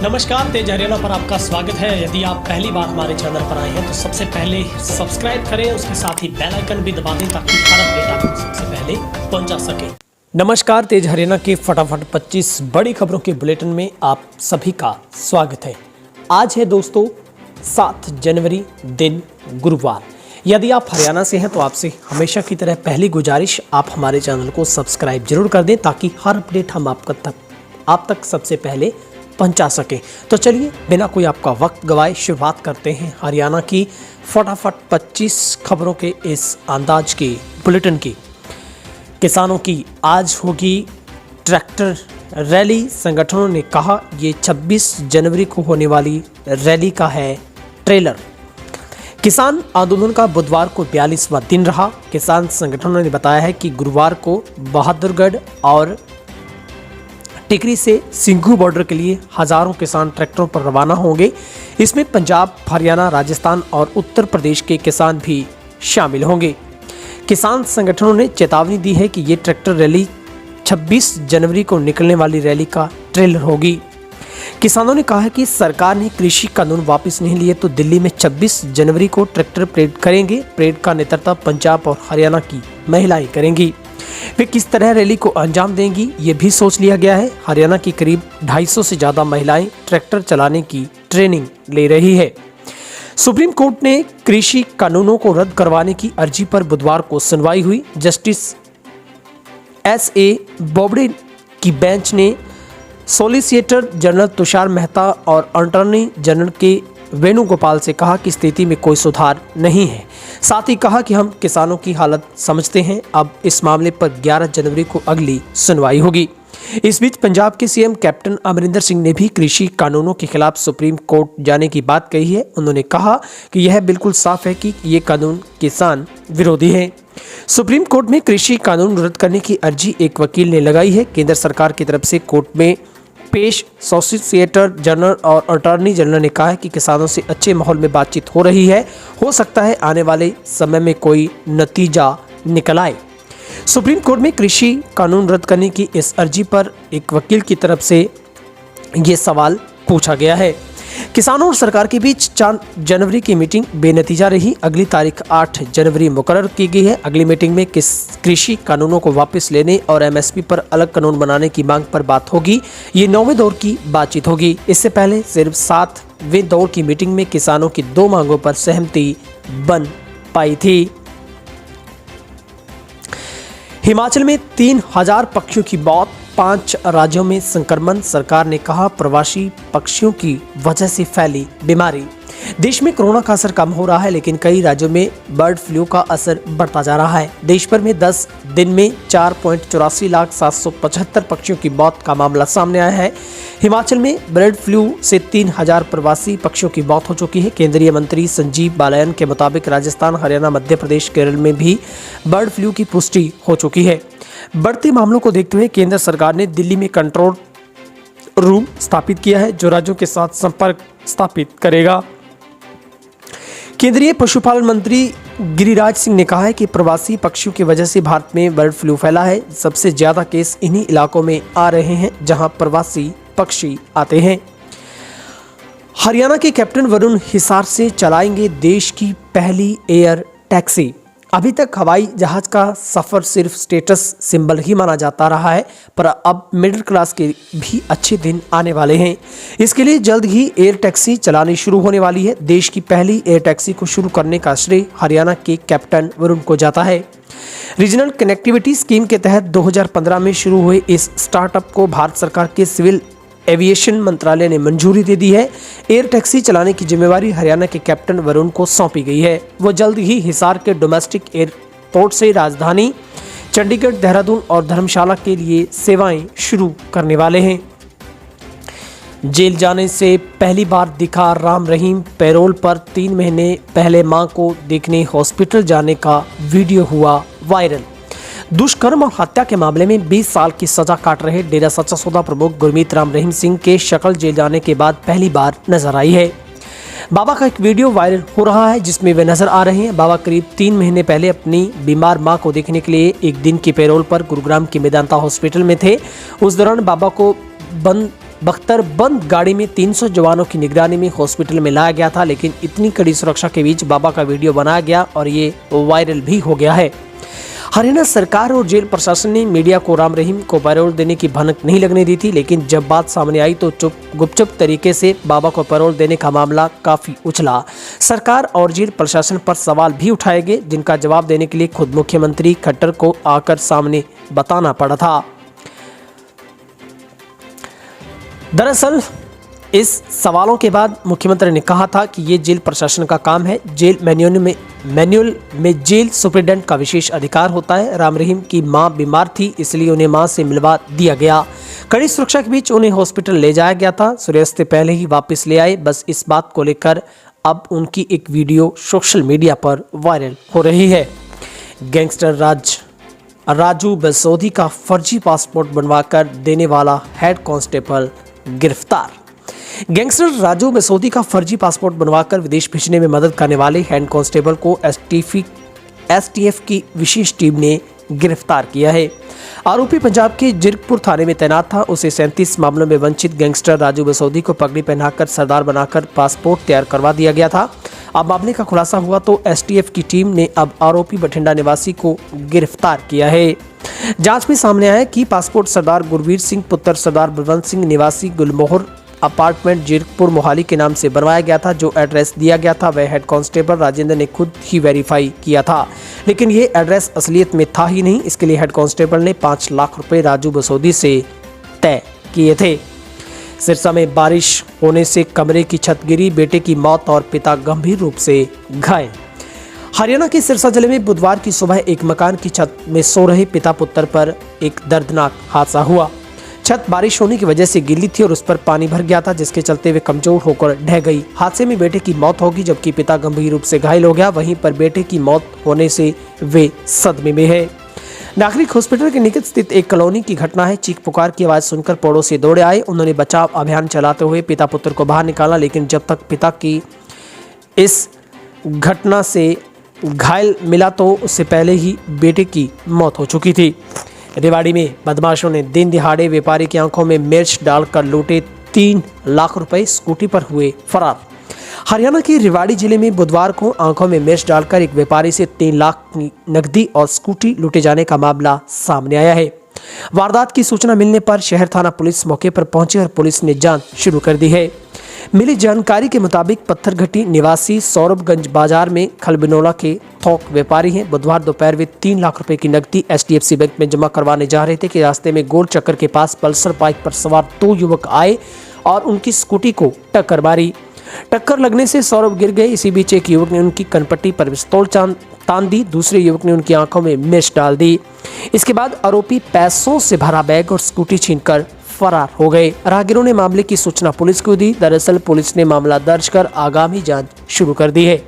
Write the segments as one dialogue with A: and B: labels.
A: नमस्कार, तेज हरियाणा पर आपका स्वागत है। यदि आप पहली बार हमारे चैनल पर आए हैं तो सबसे पहले सब्सक्राइब करें, उसके साथ ही बेल आइकन भी दबा दें ताकि हर अपडेट आपको सबसे पहले पहुंचा सके। नमस्कार, तेज हरियाणा के फटाफट 25 बड़ी खबरों के बुलेटिन में आप सभी का स्वागत है। आज है दोस्तों 7 जनवरी, दिन गुरुवार। यदि आप हरियाणा से हैं तो आपसे हमेशा की तरह पहली गुजारिश, आप हमारे चैनल को सब्सक्राइब जरूर कर दें ताकि हर अपडेट हम आप तक सबसे पहले पहुंचा सके। तो चलिए बिना कोई आपका वक्त गवाए शुरुआत करते हैं हरियाणा की फटाफट 25 खबरों के इस अंदाज के बुलेटिन की। किसानों की आज होगी ट्रैक्टर रैली। संगठनों ने कहा ये 26 जनवरी को होने वाली रैली का है ट्रेलर। किसान आंदोलन का बुधवार को 42वां दिन रहा। किसान संगठनों ने बताया है कि गुरुवार को बहादुरगढ़ और टिकरी से सिंघू बॉर्डर के लिए हजारों किसान ट्रैक्टरों पर रवाना होंगे। इसमें पंजाब, हरियाणा, राजस्थान और उत्तर प्रदेश के किसान भी शामिल होंगे। किसान संगठनों ने चेतावनी दी है कि ये ट्रैक्टर रैली 26 जनवरी को निकलने वाली रैली का ट्रेलर होगी। किसानों ने कहा है कि सरकार ने कृषि कानून वापस नहीं लिए तो दिल्ली में 26 जनवरी को ट्रैक्टर परेड करेंगे। परेड का नेतृत्व पंजाब और हरियाणा की महिलाएं करेंगी। वे किस तरह रैली को अंजाम देंगी ये भी सोच लिया गया है। हरियाणा की करीब 250 से ज्यादा महिलाएं ट्रैक्टर चलाने की ट्रेनिंग ले रही है। सुप्रीम कोर्ट ने कृषि कानूनों को रद्द करवाने की अर्जी पर बुधवार को सुनवाई हुई। Justice S.A. बोबडे की बेंच ने सॉलिसिटर जनरल तुषार मेहता और अटॉर्नी जनरल के वेणुगोपाल से कहा कि स्थिति में कोई सुधार नहीं है। साथ ही कहा कि हम किसानों की हालत समझते हैं। अब इस मामले पर 11 जनवरी को अगली सुनवाई होगी। इस बीच पंजाब के सीएम कैप्टन अमरिंदर सिंह ने भी कृषि कानूनों के खिलाफ सुप्रीम कोर्ट जाने की बात कही है। उन्होंने कहा कि यह बिल्कुल साफ है कि ये कानून किसान विरोधी है। सुप्रीम कोर्ट में कृषि कानून रद्द करने की अर्जी एक वकील ने लगाई है। केंद्र सरकार की तरफ से कोर्ट में पेश सॉलिसिटर जनरल और अटॉर्नी जनरल ने कहा है कि किसानों से अच्छे माहौल में बातचीत हो रही है। हो सकता है आने वाले समय में कोई नतीजा निकल आए। सुप्रीम कोर्ट में कृषि कानून रद्द करने की इस अर्जी पर एक वकील की तरफ से ये सवाल पूछा गया है। किसानों और सरकार के बीच 4 जनवरी की मीटिंग बेनतीजा रही। अगली तारीख 8 जनवरी मुकर्रर की गई है। अगली मीटिंग में कृषि कानूनों को वापस लेने और MSP पर अलग कानून बनाने की मांग पर बात होगी। ये 9वें दौर की बातचीत होगी। इससे पहले सिर्फ 7वें दौर की मीटिंग में किसानों की 2 मांगों पर सहमति बन पाई थी। हिमाचल में 3000 पक्षियों की मौत, 5 राज्यों में संक्रमण। सरकार ने कहा प्रवासी पक्षियों की वजह से फैली बीमारी। देश में कोरोना का असर कम हो रहा है लेकिन कई राज्यों में बर्ड फ्लू का असर बढ़ता जा रहा है। देश भर में 10 दिन में 4.84 लाख 775 पक्षियों की मौत का मामला सामने आया है। हिमाचल में बर्ड फ्लू से 3000 प्रवासी पक्षियों की मौत हो चुकी है। केंद्रीय मंत्री संजीव बालियान के मुताबिक राजस्थान, हरियाणा, मध्य प्रदेश, केरल में भी बर्ड फ्लू की पुष्टि हो चुकी है। बढ़ते मामलों को देखते हुए केंद्र सरकार ने दिल्ली में कंट्रोल रूम स्थापित किया है जो राज्यों के साथ संपर्क स्थापित करेगा। केंद्रीय पशुपालन मंत्री गिरिराज सिंह ने कहा है कि प्रवासी पक्षियों की वजह से भारत में बर्ड फ्लू फैला है। सबसे ज्यादा केस इन्हीं इलाकों में आ रहे हैं जहां प्रवासी पक्षी आते हैं। हरियाणा के कैप्टन वरुण हिसार से चलाएंगे देश की पहली एयर टैक्सी। अभी तक हवाई जहाज का सफर सिर्फ स्टेटस सिंबल ही माना जाता रहा है, पर अब मिडिल क्लास के भी अच्छे दिन आने वाले हैं। इसके लिए जल्द ही एयर टैक्सी चलानी शुरू होने वाली है। देश की पहली एयर टैक्सी को शुरू करने का श्रेय हरियाणा के कैप्टन वरुण को जाता है। रीजनल कनेक्टिविटी स्कीम के तहत 2015 में शुरू हुए इस स्टार्टअप को भारत सरकार के सिविल एविएशन मंत्रालय ने मंजूरी दे दी है। एयर टैक्सी चलाने की जिम्मेवारी हरियाणा के कैप्टन वरुण को सौंपी गई है। वो जल्द ही हिसार के डोमेस्टिक एयरपोर्ट से राजधानी चंडीगढ़, देहरादून और धर्मशाला के लिए सेवाएं शुरू करने वाले हैं। जेल जाने से पहली बार दिखा राम रहीम। पैरोल पर 3 महीने पहले मां को देखने हॉस्पिटल जाने का वीडियो हुआ वायरल। दुष्कर्म और हत्या के मामले में 20 साल की सजा काट रहे डेरा सच्चा सौदा प्रमुख गुरमीत राम रहीम सिंह के शक्ल जेल जाने के बाद पहली बार नजर आई है। बाबा का एक वीडियो वायरल हो रहा है जिसमें वे नजर आ रहे हैं। बाबा करीब 3 महीने पहले अपनी बीमार मां को देखने के लिए एक दिन की पैरोल पर गुरुग्राम के मेदांता हॉस्पिटल में थे। उस दौरान बाबा को बंद बख्तरबंद गाड़ी में 300 जवानों की निगरानी में हॉस्पिटल में लाया गया था, लेकिन इतनी कड़ी सुरक्षा के बीच बाबा का वीडियो बनाया गया और ये वायरल भी हो गया है। हरियाणा सरकार और जेल प्रशासन ने मीडिया को राम रहीम को पैरोल देने की भनक नहीं लगने दी थी, लेकिन जब बात सामने आई तो गुपचुप तरीके से बाबा को पैरोल देने का मामला काफी उछला। सरकार और जेल प्रशासन पर सवाल भी उठाए गए, जिनका जवाब देने के लिए खुद मुख्यमंत्री खट्टर को आकर सामने बताना पड़ा था। दरअसल इस सवालों के बाद मुख्यमंत्री ने कहा था कि ये जेल प्रशासन का काम है। जेल मैन्युअल में जेल सुप्रिटेंडेंट का विशेष अधिकार होता है। राम रहीम की मां बीमार थी, इसलिए उन्हें मां से मिलवा दिया गया। कड़ी सुरक्षा के बीच उन्हें हॉस्पिटल ले जाया गया था। सूर्यास्त से पहले ही वापस ले आए। बस इस बात को लेकर अब उनकी एक वीडियो सोशल मीडिया पर वायरल हो रही है। गैंगस्टर राजू बसोदी का फर्जी पासपोर्ट बनवाकर देने वाला हेड कांस्टेबल गिरफ्तार। गैंगस्टर राजू बसोदी का फर्जी पासपोर्ट बनवाकर विदेश भेजने में मदद करने वाले हेड कांस्टेबल को एसटीएफ की विशेष टीम ने गिरफ्तार किया है। आरोपी पंजाब के जीरकपुर थाने में तैनात था। उसे 37 मामलों में वंचित गैंगस्टर राजू बसोदी को पगड़ी पहनाकर सरदार बनाकर पासपोर्ट तैयार करवा दिया गया था। अब मामले का खुलासा हुआ तो एसटीएफ की टीम ने अब आरोपी बठिंडा निवासी को गिरफ्तार किया है। जांच में सामने आया कि पासपोर्ट सरदार गुरवीर सिंह पुत्र सरदार बलवंत सिंह निवासी गुलमोहर अपार्टमेंट जीरकपुर मोहाली के नाम से बनवाया गया था। जो एड्रेस दिया गया था वह हेड कांस्टेबल राजेंद्र ने खुद ही वेरीफाई किया था, लेकिन ये एड्रेस असलियत में था ही नहीं। इसके लिए हेड कांस्टेबल ने 5 लाख रुपए राजू बसोदी से तय किए थे। सिरसा में बारिश होने से कमरे की छत गिरी, बेटे की मौत और पिता गंभीर रूप से घायल। हरियाणा के सिरसा जिले में बुधवार की सुबह एक मकान की छत में सो रहे पिता पुत्र पर एक दर्दनाक हादसा हुआ। छत बारिश होने की वजह से गीली थी और उस पर पानी भर गया था, जिसके चलते वे कमजोर होकर ढह गई। हादसे में बेटे की मौत होगी, जबकि पिता गंभीर रूप से घायल हो गया। वहीं पर बेटे की मौत होने से वे सदमे में है। नागरिक हॉस्पिटल के निकट स्थित एक कॉलोनी की घटना है। चीख पुकार की आवाज सुनकर पड़ोसी दौड़े आए। उन्होंने बचाव अभियान चलाते हुए पिता पुत्र को बाहर निकाला, लेकिन जब तक पिता की इस घटना से घायल मिला तो उससे पहले ही बेटे की मौत हो चुकी थी। रेवाड़ी में बदमाशों ने दिन दिहाड़े व्यापारी की आंखों में मिर्च डालकर लूटे 3 लाख रुपए, स्कूटी पर हुए फरार। हरियाणा के रेवाड़ी जिले में बुधवार को आंखों में मिर्च डालकर एक व्यापारी से 3 लाख की नकदी और स्कूटी लूटे जाने का मामला सामने आया है। वारदात की सूचना मिलने पर शहर थाना पुलिस मौके पर पहुंची और पुलिस ने जांच शुरू कर दी है। मिली जानकारी के मुताबिक पत्थरघटी निवासी सौरभगंज बाजार में खलबिनोला के थोक व्यापारी हैं। बुधवार दोपहर वे 3 लाख रुपए की नकदी HDFC बैंक में जमा करवाने जा रहे थे कि रास्ते में गोल चक्कर के पास पल्सर बाइक पर सवार 2 युवक आए और उनकी स्कूटी को टक्कर मारी। टक्कर लगने से सौरभ गिर गए। इसी बीच एक युवक ने उनकी कनपट्टी पर पिस्तौल तान दी, दूसरे युवक ने उनकी आंखों में मिर्च डाल दी। इसके बाद आरोपी पैसों से भरा बैग और स्कूटी छीनकर फरार हो गए। राहगीरों ने मामले की सूचना पुलिस को दी। दरअसल पुलिस ने मामला दर्ज कर आगामी जांच शुरू कर दी है।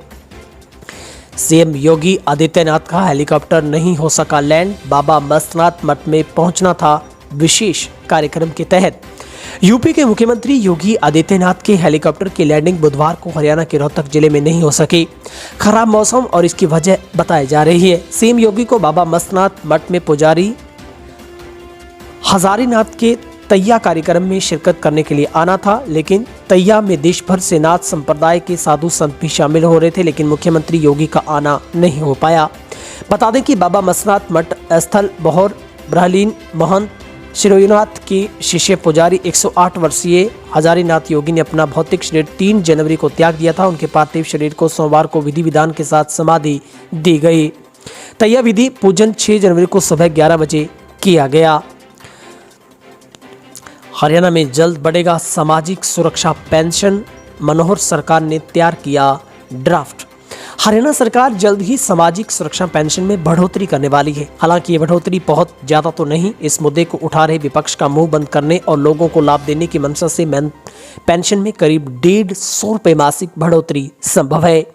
A: सीएम योगी आदित्यनाथ का हेलीकॉप्टर नहीं हो सका लैंड, बाबा मस्तनाथ मठ में पहुंचना था विशेष कार्यक्रम के तहत। यूपी के मुख्यमंत्री योगी आदित्यनाथ के हेलीकॉप्टर की लैंडिंग बुधवार को हरियाणा के रोहतक जिले में नहीं हो सकी। खराब मौसम और इसकी वजह बताई जा रही है। सीएम योगी को बाबा मस्तनाथ मठ में पुजारी हजारीनाथ के तैया कार्यक्रम में शिरकत करने के लिए आना था, लेकिन तैया में देश भर से नाथ संप्रदाय के साधु संत भी शामिल हो रहे थे, लेकिन मुख्यमंत्री योगी का आना नहीं हो पाया। बता दें कि बाबा मस्तनाथ मठ स्थल बहौर ब्रहलीन महंत शिरोनाथ के शिष्य पुजारी 108 वर्षीय हजारीनाथ योगी ने अपना भौतिक शरीर 3 जनवरी को त्याग दिया था। उनके पार्थिव शरीर को सोमवार को विधि विधान के साथ समाधि दी गई। तैया विधि पूजन 6 जनवरी को सुबह 11 बजे किया गया। हरियाणा में जल्द बढ़ेगा सामाजिक सुरक्षा पेंशन, मनोहर सरकार ने तैयार किया ड्राफ्ट। हरियाणा सरकार जल्द ही सामाजिक सुरक्षा पेंशन में बढ़ोतरी करने वाली है। हालांकि ये बढ़ोतरी बहुत ज्यादा तो नहीं। इस मुद्दे को उठा रहे विपक्ष का मुंह बंद करने और लोगों को लाभ देने की मंशा से पेंशन में करीब 150 रुपए मासिक बढ़ोतरी संभव है।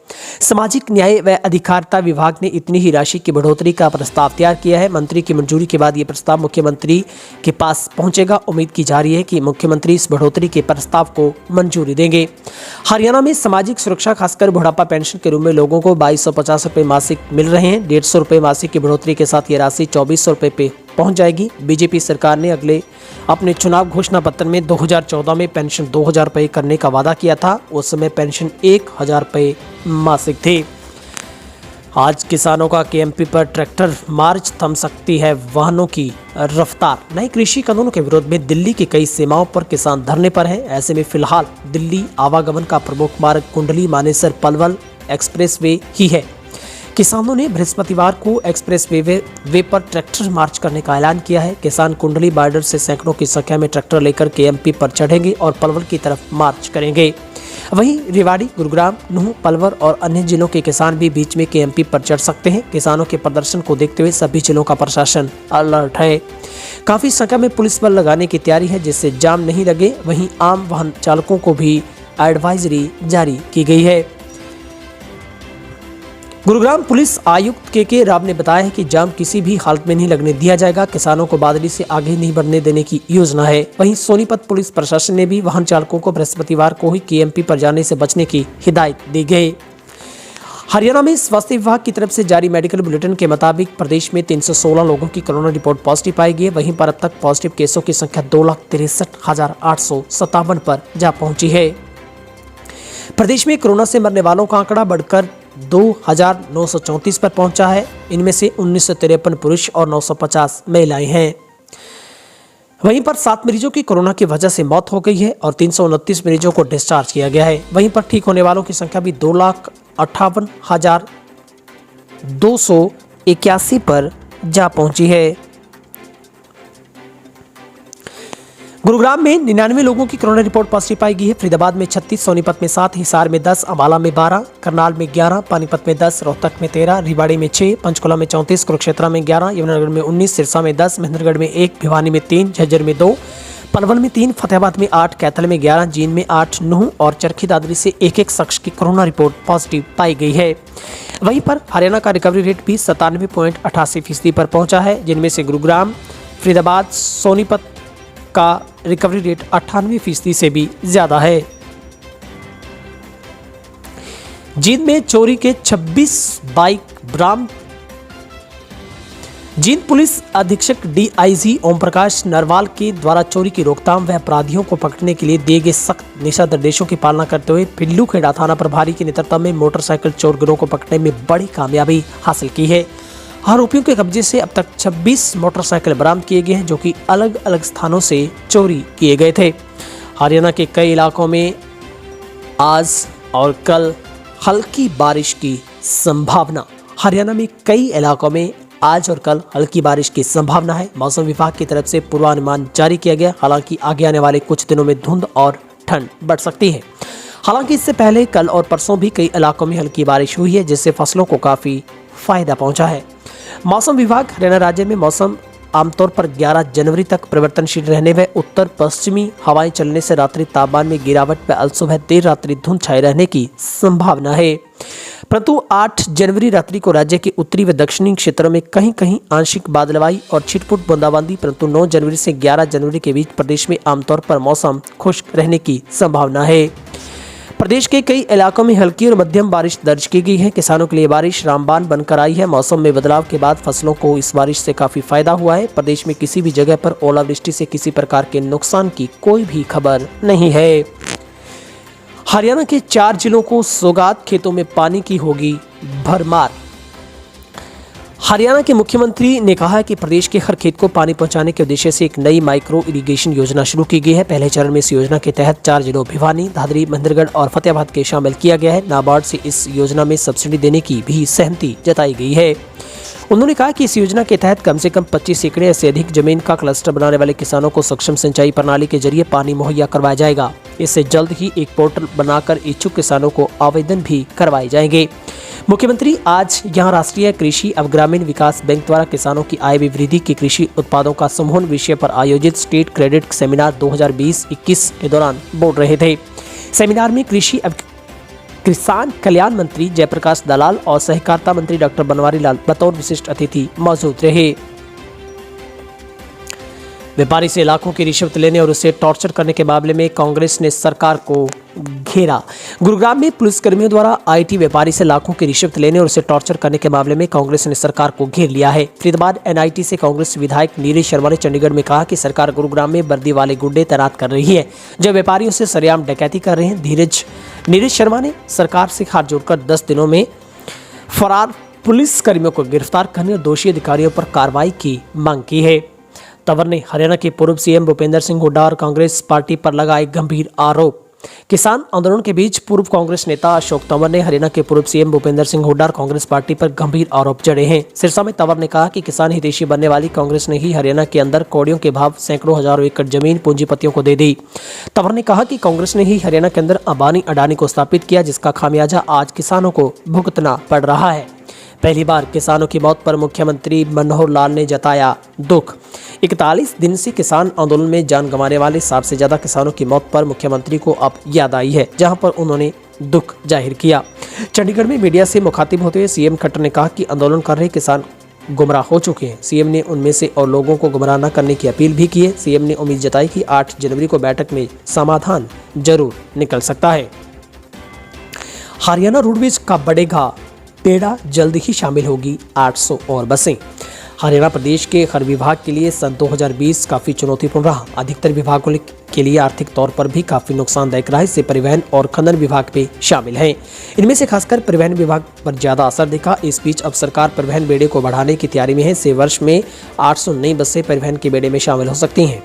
A: सामाजिक न्याय व अधिकारिता विभाग ने इतनी ही राशि की बढ़ोतरी का प्रस्ताव तैयार किया है। मंत्री की मंजूरी के बाद ये प्रस्ताव मुख्यमंत्री के पास पहुंचेगा। उम्मीद की जा रही है कि मुख्यमंत्री इस बढ़ोतरी के प्रस्ताव को मंजूरी देंगे। हरियाणा में सामाजिक सुरक्षा खासकर बुढ़ापा पेंशन के रूप में लोगों चालकों को 2250 रुपये मासिक मिल रहे हैं। 150 रुपये मासिक की बढ़ोतरी के साथ ये राशि 2400 रुपये पे पहुंच जाएगी। बीजेपी सरकार ने अपने चुनाव घोषणा पत्र में 2014 में पेंशन 2000 रुपये करने का वादा किया था। उस समय पेंशन 1000 रुपये मासिक थी। आज किसानों का केएमपी पर ट्रैक्टर मार्च थम सकती है वाहनों की रफ्तार। नए कृषि कानूनों के विरोध में दिल्ली की कई सीमाओं पर किसान धरने पर हैं। ऐसे में फिलहाल दिल्ली आवागमन का प्रमुख मार्ग कुंडली मानेसर पलवल एक्सप्रेसवे ही है। किसानों ने बृहस्पतिवार को एक्सप्रेसवे पर ट्रैक्टर मार्च करने का ऐलान किया है। किसान कुंडली बॉर्डर से सैकड़ों की संख्या में ट्रैक्टर लेकर केएमपी पर चढ़ेंगे और पलवल की तरफ मार्च करेंगे। वहीं रेवाड़ी, गुरुग्राम, नूह, पलवल और अन्य जिलों के किसान भी बीच में केएमपी पर चढ़ सकते हैं। किसानों के प्रदर्शन को देखते हुए सभी जिलों का प्रशासन अलर्ट है। काफी संख्या में पुलिस बल लगाने की तैयारी है जिससे जाम नहीं लगे। वहीं आम वाहन चालकों को भी एडवाइजरी जारी की गई है। गुरुग्राम पुलिस आयुक्त के राव ने बताया है कि जाम किसी भी हालत में नहीं लगने दिया जाएगा। किसानों को बादली से आगे नहीं बढ़ने देने की योजना है। वहीं सोनीपत पुलिस प्रशासन ने भी वाहन चालकों को बृहस्पतिवार को ही केएमपी पर जाने से बचने की हिदायत दी गई। हरियाणा में स्वास्थ्य विभाग की तरफ से जारी मेडिकल बुलेटिन के मुताबिक प्रदेश में 316 लोगों की कोरोना रिपोर्ट पॉजिटिव पाई गई है। वहीं पर अब तक पॉजिटिव केसों की संख्या 2,63,857 पर जा पहुंची है। प्रदेश में कोरोना से मरने वालों का आंकड़ा बढ़कर 2,934 पर पहुंचा है। इनमें से 1953 पुरुष और 950 महिलाएं हैं। वहीं पर 7 मरीजों की कोरोना की वजह से मौत हो गई है और 329 मरीजों को डिस्चार्ज किया गया है। वहीं पर ठीक होने वालों की संख्या भी 2,58,281 पर जा पहुंची है। गुरुग्राम में 99 लोगों की कोरोना रिपोर्ट पॉजिटिव पाई गई है। फरीदाबाद में 36, सोनीपत में 7, हिसार में 10, अम्बाला में 12, करनाल में 11, पानीपत में 10, रोहतक में 13, रेवाड़ी में 6, पंचकुला में 34, कुरुक्षेत्र में 11, यमुनानगर में 19, सिरसा में 10, महेंद्रगढ़ में 1, भिवानी में 3, झज्जर में 2, पलवल में 3, फतेहाबाद में 8, कैथल में 11, जींद में 8, नूह और चरखी दादरी से एक शख्स की कोरोना रिपोर्ट पॉजिटिव पाई गई है। वहीं पर हरियाणा का रिकवरी रेट भी 97.88% पर पहुंचा है, जिनमें से गुरुग्राम, फरीदाबाद, सोनीपत का रिकवरी रेट 98% से भी ज्यादा है। जींद में चोरी के 26 बाइक बरामद। जींद पुलिस अधीक्षक डीआईजी ओम प्रकाश नरवाल के द्वारा चोरी की रोकथाम व अपराधियों को पकड़ने के लिए दिए गए सख्त दिशा निर्देशों की पालना करते हुए पिल्लू खेड़ा थाना प्रभारी के नेतृत्व में मोटरसाइकिल चोर गिरोह को पकड़ने में बड़ी कामयाबी हासिल की है। आरोपियों के कब्जे से अब तक 26 मोटरसाइकिल बरामद किए गए हैं जो कि अलग अलग स्थानों से चोरी किए गए थे। हरियाणा के कई इलाकों में आज और कल हल्की बारिश की संभावना। हरियाणा में कई इलाकों में आज और कल हल्की बारिश की संभावना है। मौसम विभाग की तरफ से पूर्वानुमान जारी किया गया। हालांकि आगे आने वाले कुछ दिनों में धुंध और ठंड बढ़ सकती है। हालांकि इससे पहले कल और परसों भी कई इलाकों में हल्की बारिश हुई है जिससे फसलों को काफी फायदा पहुंचा है। मौसम विभाग हरियाणा राज्य में मौसम आमतौर पर 11 जनवरी तक परिवर्तनशील रहने व उत्तर पश्चिमी हवाएं चलने से रात्रि तापमान में गिरावट व अल सुबह देर रात्रि धुंध छाए रहने की संभावना है। परंतु 8 जनवरी रात्रि को राज्य के उत्तरी व दक्षिणी क्षेत्रों में कहीं कहीं आंशिक बादलवाई और छिटपुट बूंदाबांदी, परंतु 9 जनवरी से 11 जनवरी के बीच प्रदेश में आमतौर पर मौसम खुश्क रहने की संभावना है। प्रदेश के कई इलाकों में हल्की और मध्यम बारिश दर्ज की गई है। किसानों के लिए बारिश रामबाण बनकर आई है। मौसम में बदलाव के बाद फसलों को इस बारिश से काफी फायदा हुआ है। प्रदेश में किसी भी जगह पर ओलावृष्टि से किसी प्रकार के नुकसान की कोई भी खबर नहीं है। हरियाणा के 4 जिलों को सौगात खेतों में पानी की होगी भरमार। हरियाणा के मुख्यमंत्री ने कहा है कि प्रदेश के हर खेत को पानी पहुंचाने के उद्देश्य से एक नई माइक्रो इरिगेशन योजना शुरू की गई है। पहले चरण में इस योजना के तहत 4 जिलों भिवानी, दादरी, महेंद्रगढ़ और फतेहाबाद के शामिल किया गया है। नाबार्ड से इस योजना में सब्सिडी देने की भी सहमति जताई गई है। उन्होंने कहा कि इस योजना के तहत कम से कम 25 एकड़ से अधिक जमीन का क्लस्टर बनाने वाले किसानों को सक्षम सिंचाई प्रणाली के जरिए पानी मुहैया करवाया जाएगा। इससे जल्द ही एक पोर्टल बनाकर इच्छुक किसानों को आवेदन भी करवाए जाएंगे। मुख्यमंत्री आज यहां राष्ट्रीय कृषि एवं ग्रामीण विकास बैंक द्वारा किसानों की आय में वृद्धि के कृषि उत्पादों का समूहन विषय पर आयोजित स्टेट क्रेडिट सेमिनार 2020-21 के दौरान बोल रहे थे। सेमिनार में कृषि एवं किसान कल्याण मंत्री जयप्रकाश दलाल और सहकारिता मंत्री डॉक्टर बनवारी लाल बतौर विशिष्ट अतिथि मौजूद रहे। व्यापारी से लाखों की रिश्वत लेने और उसे टॉर्चर करने के मामले में कांग्रेस ने सरकार को घेरा। गुरुग्राम में पुलिसकर्मियों द्वारा आईटी व्यापारी से लाखों की रिश्वत लेने और उसे टॉर्चर करने के मामले में कांग्रेस ने सरकार को घेर लिया है। फरीदाबाद एनआईटी से कांग्रेस विधायक नीरज शर्मा ने चंडीगढ़ में कहा कि सरकार गुरुग्राम में वर्दी वाले गुंडे तैनात कर रही है जो व्यापारियों से सरेआम डकैती कर रहे हैं। नीरज शर्मा ने सरकार से हाथ जोड़कर 10 दिनों में फरार पुलिस कर्मियों को गिरफ्तार करने और दोषी अधिकारियों पर कार्रवाई की मांग की है। तंवर ने हरियाणा के पूर्व सीएम भूपेंद्र सिंह हुड्डा और कांग्रेस पार्टी पर लगाए गंभीर आरोप। किसान आंदोलन के बीच पूर्व कांग्रेस नेता अशोक तंवर ने हरियाणा के पूर्व सीएम भूपेंद्र सिंह हुड्डा और कांग्रेस पार्टी पर गंभीर आरोप जड़े हैं। सिरसा में तंवर ने कहा कि किसान हितैषी बनने वाली कांग्रेस ने ही हरियाणा के अंदर कौड़ियों के भाव सैकड़ों हजारों एकड़ जमीन पूंजीपतियों को दे दी। तंवर ने कहा कि कांग्रेस ने ही हरियाणा के अंदर अंबानी अडानी को स्थापित किया, जिसका खामियाजा आज किसानों को भुगतना पड़ रहा है। पहली बार किसानों की मौत पर मुख्यमंत्री मनोहर लाल ने जताया दुख। 41 दिन से किसान आंदोलन में जान गंवाने वाले 60 से ज्यादा किसानों की मौत पर मुख्यमंत्री को अब याद आई है, जहां पर उन्होंने दुख जाहिर किया। चंडीगढ़ में मीडिया से मुखातिब होते हुए सीएम खट्टर ने कहा कि आंदोलन कर रहे किसान गुमराह हो चुके हैं। सीएम ने उनमें से और लोगों को गुमराह न करने की अपील भी की है। सीएम ने उम्मीद जताई कि 8 जनवरी को बैठक में समाधान जरूर निकल सकता है। हरियाणा रोडवेज का बढ़ेगा बेड़ा, जल्द ही शामिल होगी 800 और बसें। हरियाणा प्रदेश के हर विभाग के लिए सन 2020 काफी चुनौतीपूर्ण रहा। अधिकतर विभागों के लिए आर्थिक तौर पर भी काफी नुकसानदायक रहा। इससे परिवहन और खनन विभाग भी शामिल हैं। इनमें से खासकर परिवहन विभाग पर ज्यादा असर दिखा। इस बीच अब सरकार परिवहन बेड़े को बढ़ाने की तैयारी में है। इस वर्ष में 800 नई बसें परिवहन के बेड़े में शामिल हो सकती हैं।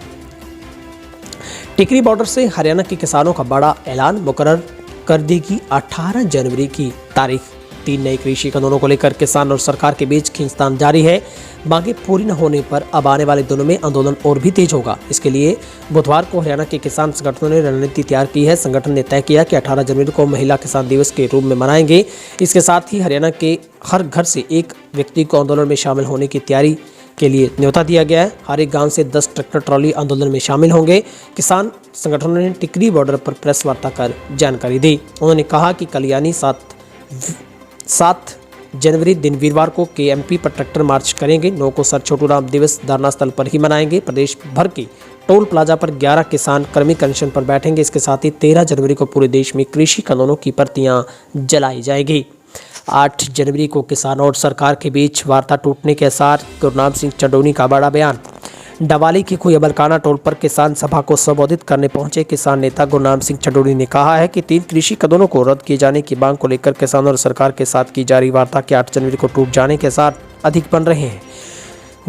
A: टिकरी बॉर्डर से हरियाणा के किसानों का बड़ा ऐलान, मुकर्रर कर देगी 18 जनवरी की तारीख। 3 नए कृषि कानूनों को लेकर किसान और सरकार के बीच खींचतान जारी है। मांगे पूरी न होने पर अब आने वाले दिनों में आंदोलन और भी तेज होगा। इसके लिए बुधवार को हरियाणा के किसान संगठनों ने रणनीति तैयार की है। संगठन ने तय किया कि 18 जनवरी को महिला किसान दिवस के रूप में मनाएंगे। इसके साथ ही हरियाणा के हर घर से एक व्यक्ति को आंदोलन में शामिल होने की तैयारी के लिए न्योता दिया गया है। हर एक गांव से 10 ट्रैक्टर ट्रॉली आंदोलन में शामिल होंगे। किसान संगठनों ने टिकरी बॉर्डर पर प्रेस वार्ता कर जानकारी दी। उन्होंने कहा कि कल यानी 7 जनवरी दिन वीरवार को केएमपी पर ट्रैक्टर मार्च करेंगे। 9 को सर छोटू राम दिवस धरना स्थल पर ही मनाएंगे। प्रदेश भर के टोल प्लाजा पर 11 किसान कर्मी अनशन पर बैठेंगे। इसके साथ ही 13 जनवरी को पूरे देश में कृषि कानूनों की प्रतियां जलाई जाएगी। 8 जनवरी को किसानों और सरकार के बीच वार्ता टूटने के आसार, गुरनाम सिंह चंडोनी का बड़ा बयान। डवाली के खुयाबलकाना टोल पर किसान सभा को संबोधित करने पहुंचे किसान नेता गुरनाम सिंह चंडोनी ने कहा है कि 3 कृषि कानूनों को रद्द किए जाने की मांग को लेकर किसानों और सरकार के साथ की जा रही वार्ता के 8 जनवरी को टूट जाने के आसार अधिक बन रहे हैं।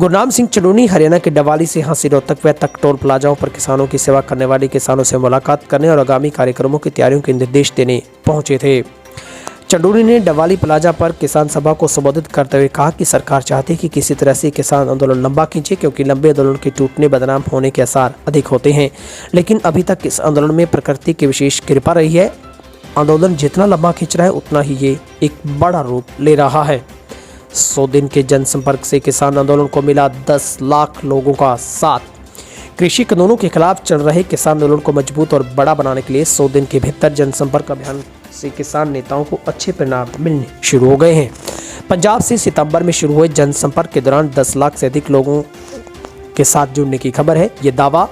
A: गुरनाम सिंह चंडोनी हरियाणा के डवाली से हांसी रोहतक व तक टोल प्लाजाओं पर किसानों की सेवा करने वाले किसानों से मुलाकात करने और आगामी कार्यक्रमों की तैयारियों के निर्देश देने पहुंचे थे। चंडोनी ने डवाली प्लाजा पर किसान सभा को संबोधित करते हुए कहा कि सरकार चाहती है कि किसी तरह से किसान आंदोलन लंबा खींचे, क्योंकि लंबे आंदोलन के टूटने बदनाम होने के आसार अधिक होते हैं। लेकिन अभी तक इस आंदोलन में प्रकृति की विशेष कृपा रही है। आंदोलन जितना लंबा खींच रहा है उतना ही ये एक बड़ा रूप ले रहा है। 100 दिन के जनसंपर्क से किसान आंदोलन को मिला 10 लाख लोगों का साथ। कृषि कानूनों के खिलाफ चल रहे किसान आंदोलन को मजबूत और बड़ा बनाने के लिए 100 दिन के भीतर जनसंपर्क अभियान से किसान नेताओं को अच्छे परिणाम मिलने शुरू हो गए हैं। पंजाब से सितंबर में शुरू हुए जनसंपर्क के दौरान 10 लाख से अधिक लोगों के साथ जुड़ने की खबर है। ये दावा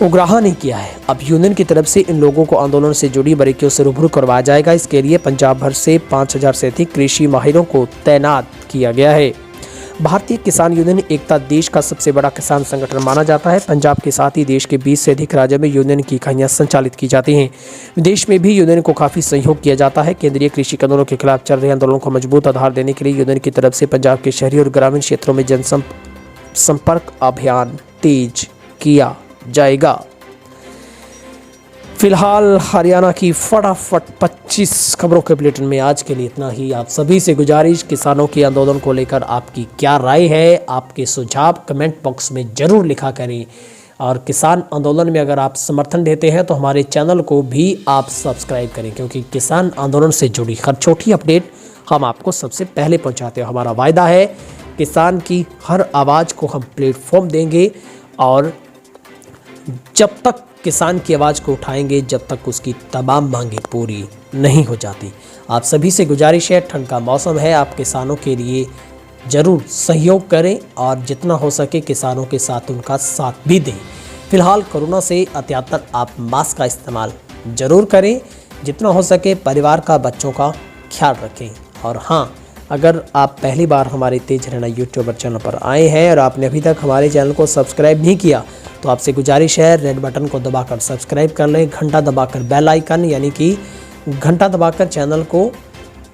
A: उग्राहा ने किया है। अब यूनियन की तरफ से इन लोगों को आंदोलन से जुड़ी बारीकियों से रूबरू करवाया जाएगा। इसके लिए पंजाब भर से 5000 से अधिक कृषि माहिरों को तैनात किया गया है। भारतीय किसान यूनियन एकता देश का सबसे बड़ा किसान संगठन माना जाता है। पंजाब के साथ ही देश के 20 से अधिक राज्यों में यूनियन की इकाइयां संचालित की जाती हैं। विदेश में भी यूनियन को काफी सहयोग किया जाता है। केंद्रीय कृषि कानूनों के खिलाफ चल रहे आंदोलन को मजबूत आधार देने के लिए यूनियन की तरफ से पंजाब के शहरी और ग्रामीण क्षेत्रों में जनसंपर्क अभियान तेज किया जाएगा। फिलहाल हरियाणा की फटाफट 25 खबरों के बुलेटिन में आज के लिए इतना ही। आप सभी से गुजारिश, किसानों के आंदोलन को लेकर आपकी क्या राय है, आपके सुझाव कमेंट बॉक्स में जरूर लिखा करें। और किसान आंदोलन में अगर आप समर्थन देते हैं तो हमारे चैनल को भी आप सब्सक्राइब करें, क्योंकि किसान आंदोलन से जुड़ी हर छोटी अपडेट हम आपको सबसे पहले पहुँचाते हैं। हमारा वायदा है किसान की हर आवाज़ को हम प्लेटफॉर्म देंगे, और जब तक किसान की आवाज़ को उठाएंगे जब तक उसकी तमाम मांगें पूरी नहीं हो जाती। आप सभी से गुजारिश है, ठंड का मौसम है, आप किसानों के लिए ज़रूर सहयोग करें और जितना हो सके किसानों के साथ उनका साथ भी दें। फिलहाल कोरोना से अत्यातर आप मास्क का इस्तेमाल ज़रूर करें। जितना हो सके परिवार का, बच्चों का ख्याल रखें। और हाँ, अगर आप पहली बार हमारे तेज रहना यूट्यूबर चैनल पर आए हैं और आपने अभी तक हमारे चैनल को सब्सक्राइब नहीं किया तो आपसे गुजारिश है, रेड बटन को दबाकर सब्सक्राइब कर लें, घंटा दबाकर बेल आइकन यानी कि घंटा दबाकर चैनल को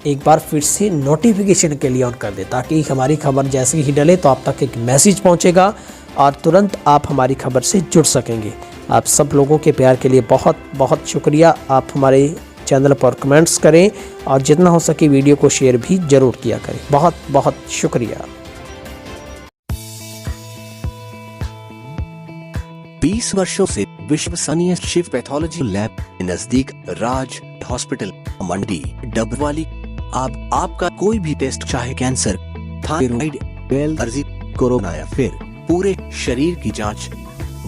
A: एक बार फिर से नोटिफिकेशन के लिए ऑन कर दें, ताकि हमारी खबर जैसे ही डले तो आप तक एक मैसेज पहुंचेगा और तुरंत आप हमारी खबर से जुड़ सकेंगे। आप सब लोगों के प्यार के लिए बहुत बहुत शुक्रिया। आप हमारे चैनल पर कमेंट्स करें और जितना हो सके वीडियो को शेयर भी ज़रूर किया करें। बहुत बहुत शुक्रिया।
B: 20 वर्षों से विश्वसनीय शिव पैथोलॉजी लैब के नजदीक राज हॉस्पिटल मंडी डबवाली। आप आपका कोई भी टेस्ट, चाहे कैंसर, थायराइड, बेल अर्जी, कोरोना या फिर पूरे शरीर की जांच,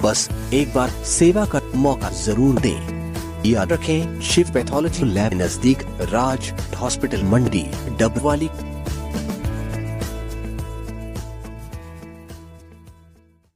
B: बस एक बार सेवा का मौका जरूर दें। याद रखें, शिव पैथोलॉजी लैब नजदीक राज हॉस्पिटल मंडी डबवाली।